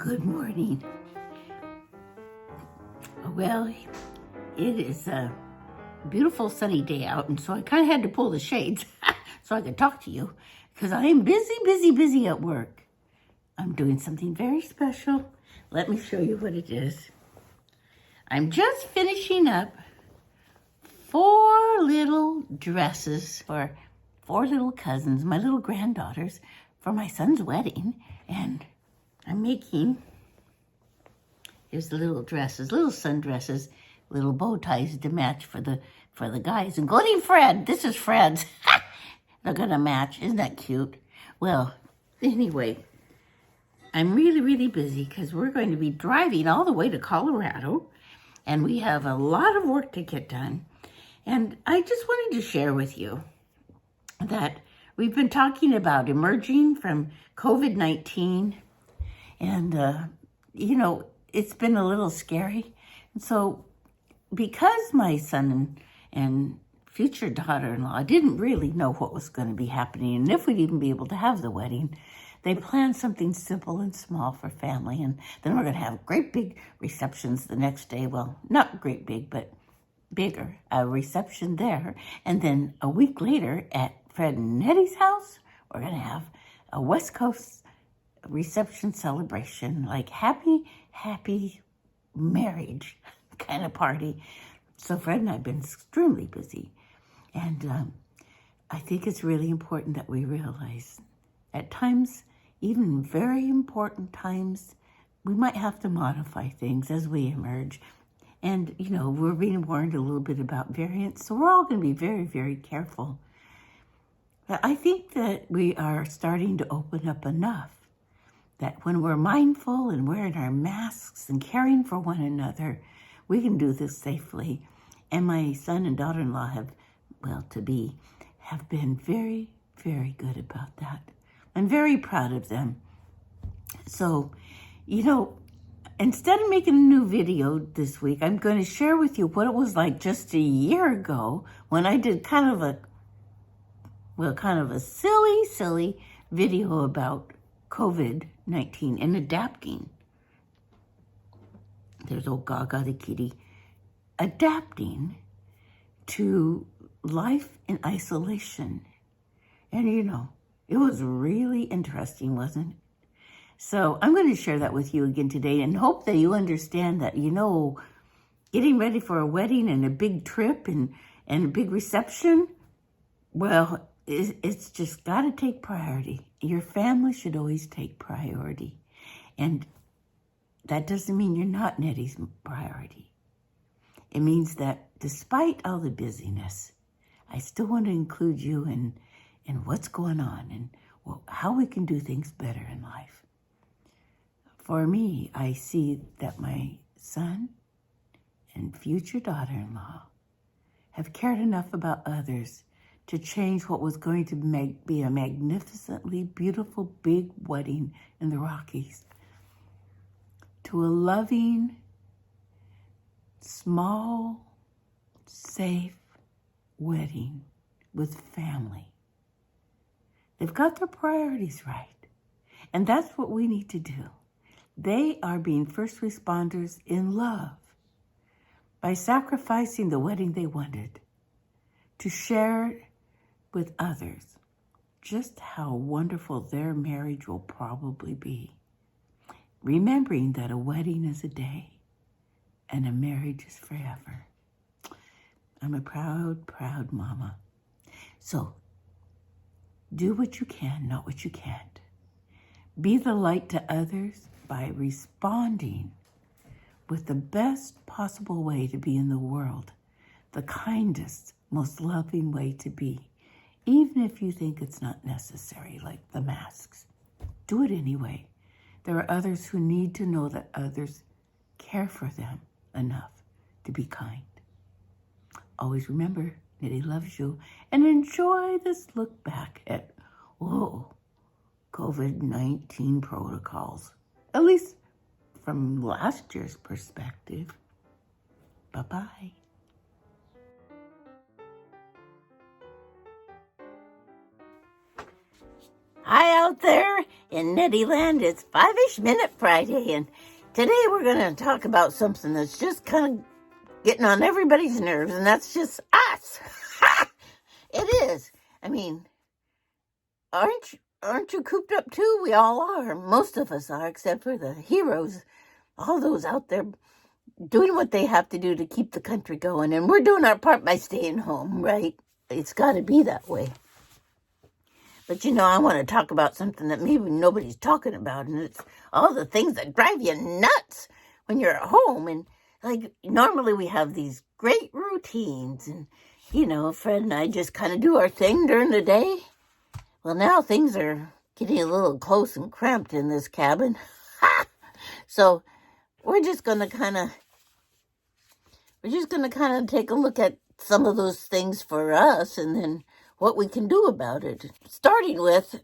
Good morning. Well, it is a beautiful sunny day out, and so I kind of had to pull the shades so I could talk to you because I am busy at work. I'm doing something very special. Let me show you what it is. I'm just finishing up 4 little dresses for 4 little cousins, my little granddaughters, for my son's wedding, and I'm making, here's the little dresses, little sundresses, little bow ties to match for the guys, including Fred. This is Fred's. They're gonna match. Isn't that cute? Well, anyway, I'm really busy because we're going to be driving all the way to Colorado, and we have a lot of work to get done. And I just wanted to share with you that we've been talking about emerging from COVID-19, and it's been a little scary. And so because my son and future daughter-in-law didn't really know what was going to be happening and if we'd even be able to have the wedding, they planned something simple and small for family. And then we're going to have great big receptions the next day. Well, not great big, but bigger, a reception there. And then a week later at Fred and Nettie's house, we're going to have a West Coast reception celebration, like happy marriage kind of party. So Fred and I have been extremely busy. And I think it's really important that we realize at times, even very important times, we might have to modify things as we emerge. And, we're being warned a little bit about variants, so we're all going to be very careful. But I think that we are starting to open up enough that when we're mindful and wearing our masks and caring for one another, we can do this safely. And my son and daughter-in-law have been very good about that. I'm very proud of them. So, instead of making a new video this week, I'm going to share with you what it was like just a year ago when I did kind of a silly video about COVID-19 and adapting. There's old Gaga the kitty. Adapting to life in isolation. And it was really interesting, wasn't it? So I'm going to share that with you again today and hope that you understand that, getting ready for a wedding and a big trip and a big reception, well, it's just got to take priority. Your family should always take priority. And that doesn't mean you're not Nettie's priority. It means that despite all the busyness, I still want to include you in what's going on and how we can do things better in life. For me, I see that my son and future daughter-in-law have cared enough about others to change what was going to be a magnificently beautiful big wedding in the Rockies to a loving, small, safe wedding with family. They've got their priorities right, and that's what we need to do. They are being first responders in love by sacrificing the wedding they wanted to share with others just how wonderful their marriage will probably be. Remembering that a wedding is a day and a marriage is forever. I'm a proud mama. So, do what you can, not what you can't. Be the light to others by responding with the best possible way to be in the world, the kindest, most loving way to be, even if you think it's not necessary, like the masks. Do it anyway. There are others who need to know that others care for them enough to be kind. Always remember, Nettie loves you, and enjoy this look back at, COVID-19 protocols, at least from last year's perspective. Bye-bye. Hi out there. In Nettie Land, it's 5-ish Minute Friday, and today we're going to talk about something that's just kind of getting on everybody's nerves, and that's just us. It is. I mean, aren't you cooped up too? We all are. Most of us are, except for the heroes, all those out there doing what they have to do to keep the country going, and we're doing our part by staying home, right? It's got to be that way. But, I want to talk about something that maybe nobody's talking about, and it's all the things that drive you nuts when you're at home. And, normally we have these great routines, and, Fred and I just kind of do our thing during the day. Well, now things are getting a little close and cramped in this cabin. So we're just going to kind of take a look at some of those things for us, and then what we can do about it. Starting with,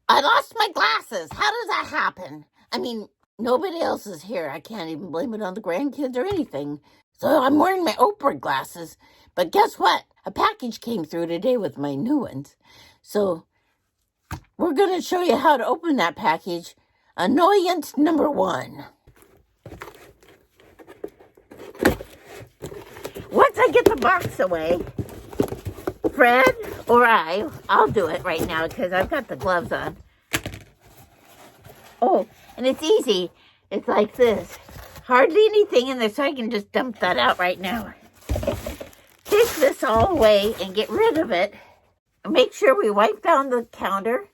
I lost my glasses. How does that happen? I mean, nobody else is here. I can't even blame it on the grandkids or anything. So I'm wearing my Oprah glasses. But guess what? A package came through today with my new ones. So we're going to show you how to open that package. Annoyance number 1. Once I get the box away, Fred or I'll do it right now because I've got the gloves on. Oh, and it's easy. It's like this. Hardly anything in there, so I can just dump that out right now. Take this all away and get rid of it. Make sure we wipe down the counter.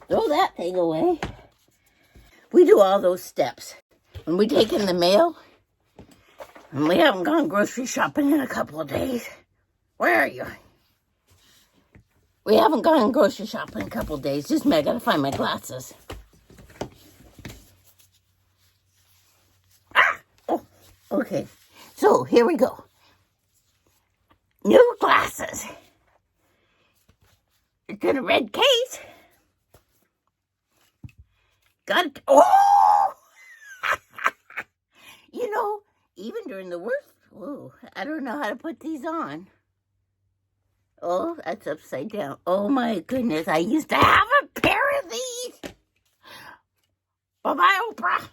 Throw that thing away. We do all those steps. When we take in the mail, and we haven't gone grocery shopping in a couple of days. Where are you? We haven't gone grocery shopping in a couple of days. Just me, I gotta find my glasses. Oh, okay. So, here we go. New glasses. It's in a red case. Got it. Oh! Even during the worst, I don't know how to put these on. Oh, that's upside down. Oh my goodness, I used to have a pair of these. Bye-bye, Oprah.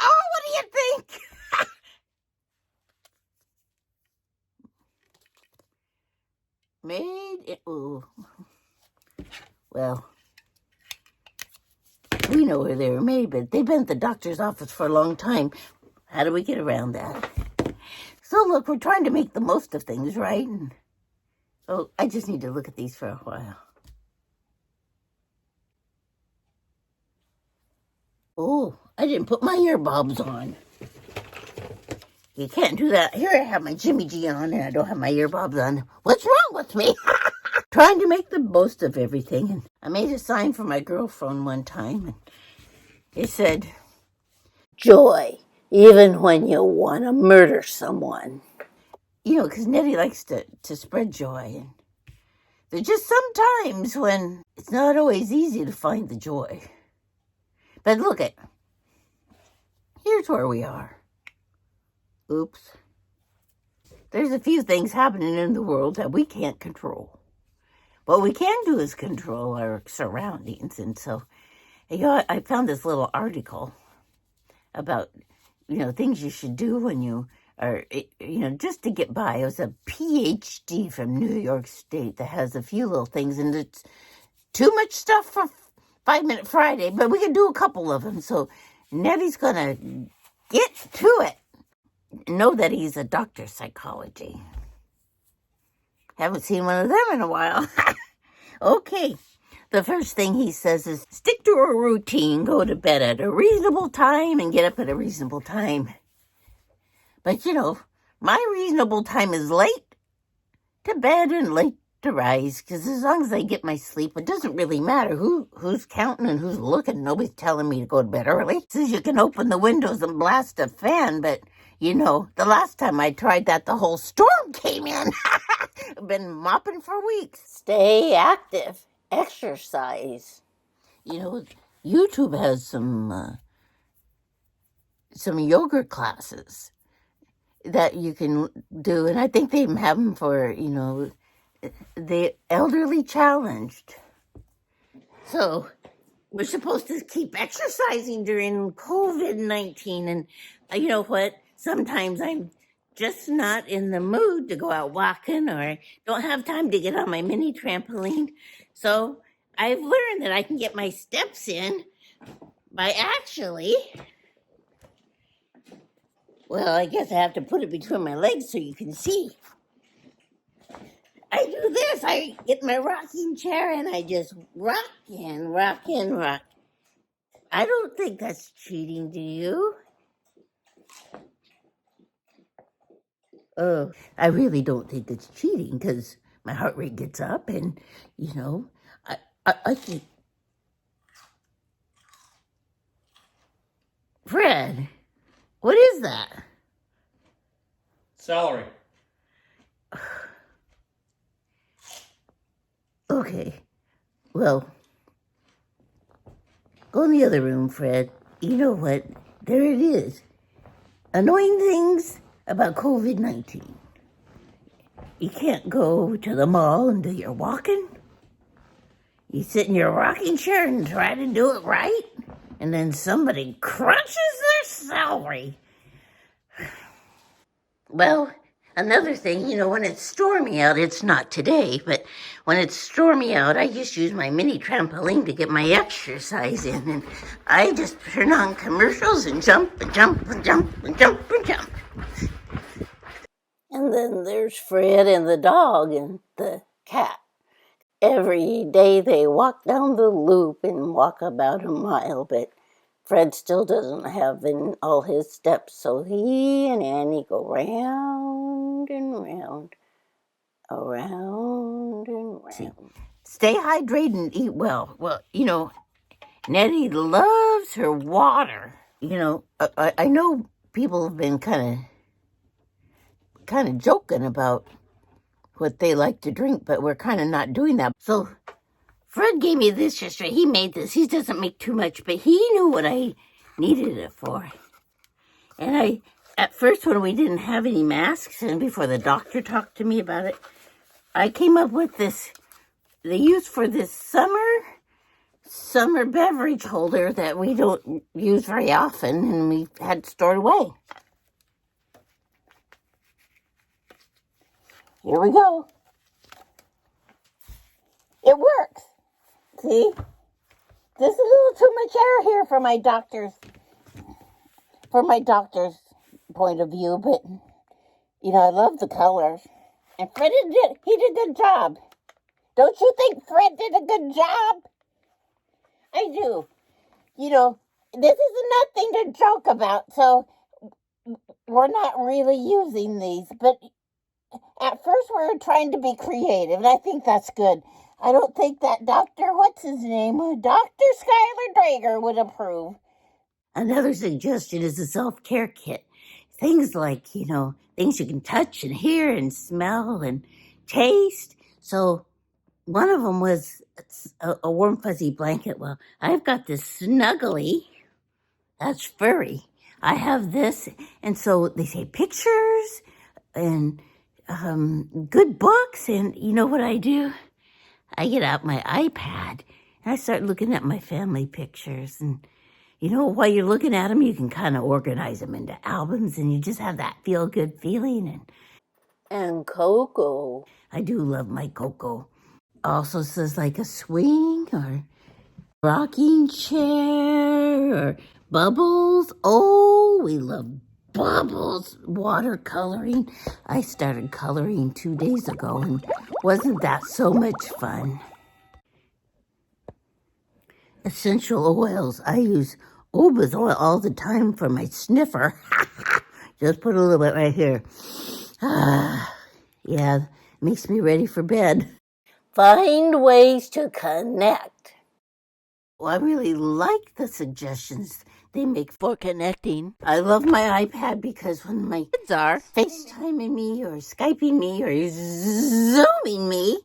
Oh, what do you think? Well, we know where they were made, but they've been at the doctor's office for a long time. How do we get around that? So look, we're trying to make the most of things, right? I just need to look at these for a while. Oh, I didn't put my earbobs on. You can't do that. Here I have my Jimmy G on, and I don't have my earbobs on. What's wrong with me? Trying to make the most of everything. And I made a sign for my girlfriend one time, and it said, joy, even when you want to murder someone. Because Nettie likes to spread joy. And there's just some times when it's not always easy to find the joy. But look here's where we are. Oops. There's a few things happening in the world that we can't control. What we can do is control our surroundings. And so, I found this little article about, things you should do when you are, just to get by. It was a PhD from New York State that has a few little things, and it's too much stuff for 5 Minute Friday, but we can do a couple of them. So Nettie's going to get to it. Know that he's a doctor of psychology. Haven't seen one of them in a while. Okay. The first thing he says is, stick to a routine. Go to bed at a reasonable time and get up at a reasonable time. But, my reasonable time is late to bed and late to rise. Because as long as I get my sleep, it doesn't really matter who's counting and who's looking. Nobody's telling me to go to bed early. Says you can open the windows and blast a fan, but the last time I tried that, the whole storm came in. I've been mopping for weeks. Stay active. Exercise. YouTube has some yoga classes that you can do, and I think they have them for, the elderly challenged. So we're supposed to keep exercising during COVID-19, and you know what? Sometimes I'm just not in the mood to go out walking, or don't have time to get on my mini trampoline. So I've learned that I can get my steps in by actually, well, I guess I have to put it between my legs so you can see. I do this. I get my rocking chair and I just rock and rock and rock. I don't think that's cheating, do you? Oh, I really don't think it's cheating because my heart rate gets up and, I think. Fred, what is that? Celery. Okay, well, go in the other room, Fred. You know what? There it is. Annoying things about COVID-19. You can't go to the mall and do your walking. You sit in your rocking chair and try to do it right, and then somebody crunches their celery. Well, another thing, when it's stormy out, it's not today, but when it's stormy out, I just use my mini trampoline to get my exercise in, and I just turn on commercials and jump and jump and jump and jump and jump. And then there's Fred and the dog and the cat. Every day they walk down the loop and walk about a mile, but Fred still doesn't have in all his steps, so he and Annie go round and round, around and round. Stay hydrated and eat well. Well, Nettie loves her water. I know people have been kind of joking about what they like to drink, but we're kind of not doing that. So Fred gave me this yesterday. He made this. He doesn't make too much, but he knew what I needed it for. And at first, when we didn't have any masks, and before the doctor talked to me about it, I came up with this. They use for this summer beverage holder that we don't use very often, and we had stored away. Here we go. It works. See? There's a little too much air here for my doctor's point of view, but I love the colors. And Fred did a good job. Don't you think Fred did a good job? I do. This is nothing to joke about, so we're not really using these, but at first we were trying to be creative, and I think that's good. I don't think that what's his name, Dr. Skylar Drager would approve. Another suggestion is a self-care kit. Things like, things you can touch and hear and smell and taste. So one of them was a warm, fuzzy blanket. Well, I've got this Snuggly. That's furry. I have this. And so they say pictures and good books. And you know what I do? I get out my iPad and I start looking at my family pictures. And, while you're looking at them, you can kind of organize them into albums and you just have that feel-good feeling. And Coco. I do love my Coco. Also says like a swing or rocking chair or bubbles. Oh, we love bubbles. Watercoloring. I started coloring 2 days ago, and wasn't that so much fun? Essential oils. I use Oba's oil all the time for my sniffer. Just put a little bit right here. Yeah, makes me ready for bed. Find ways to connect. Well, I really like the suggestions they make for connecting. I love my iPad because when my kids are FaceTiming me or Skyping me or Zooming me,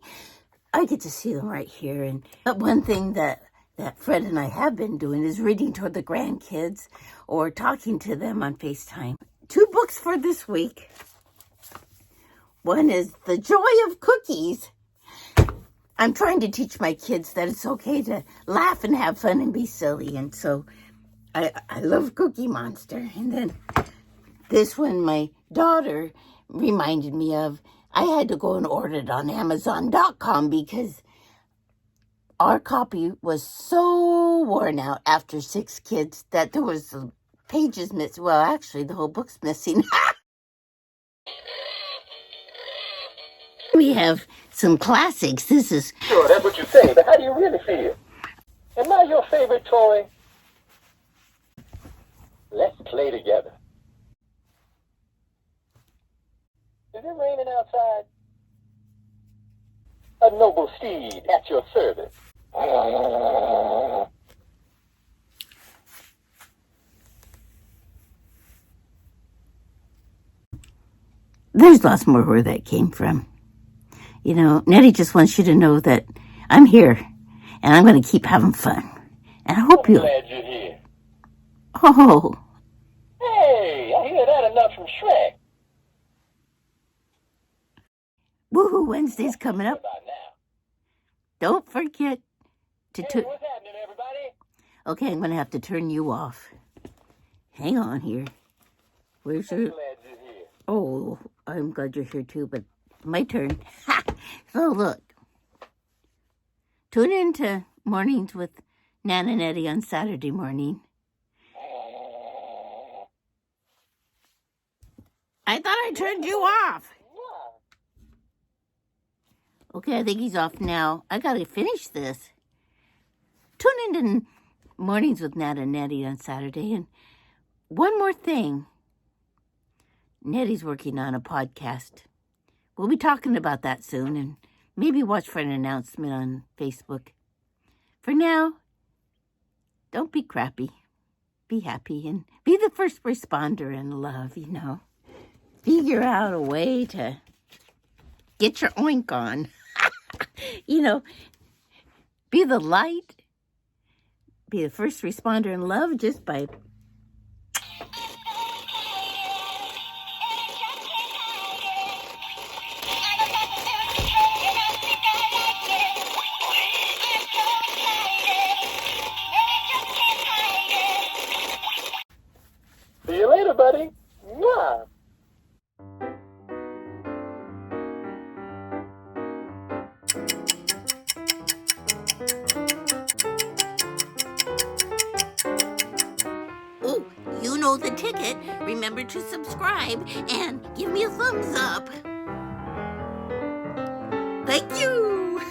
I get to see them right here. And one thing that that Fred and I have been doing is reading to the grandkids or talking to them on FaceTime. 2 books for this week. One is The Joy of Cookies. I'm trying to teach my kids that it's okay to laugh and have fun and be silly. And so I love Cookie Monster. And then this one, my daughter reminded me of, I had to go and order it on Amazon.com because our copy was so worn out after 6 kids that there was pages missing. Well, actually, the whole book's missing. We have some classics. This is... Sure, that's what you say, but how do you really feel? Am I your favorite toy? Let's play together. Is it raining outside? A noble steed at your service. There's lots more where that came from. You know, Nettie just wants you to know that I'm here, and I'm going to keep having fun. And I hope I'm glad you're here. Oh. Hey, I hear that enough from Shrek. Woohoo Wednesday's coming up. About now. Don't forget to Hey, what's happening, everybody? Okay, I'm going to have to turn you off. Hang on here. Where's your... I'm glad you're here. Oh, I'm glad you're here too, but my turn. So look. Tune in to Mornings with Nan and Nettie on Saturday morning. I thought I turned you off. Okay, I think he's off now. I gotta finish this. Tune in to Mornings with Nan and Nettie on Saturday. And one more thing. Nettie's working on a podcast. We'll be talking about that soon, and maybe watch for an announcement on Facebook. For now, don't be crappy. Be happy and be the first responder in love, you know. Figure out a way to get your oink on. You know, be the light. Be the first responder in love just by... See you later, buddy. Mwah. Oh, you know the ticket. Remember to subscribe and give me a thumbs up. Thank you.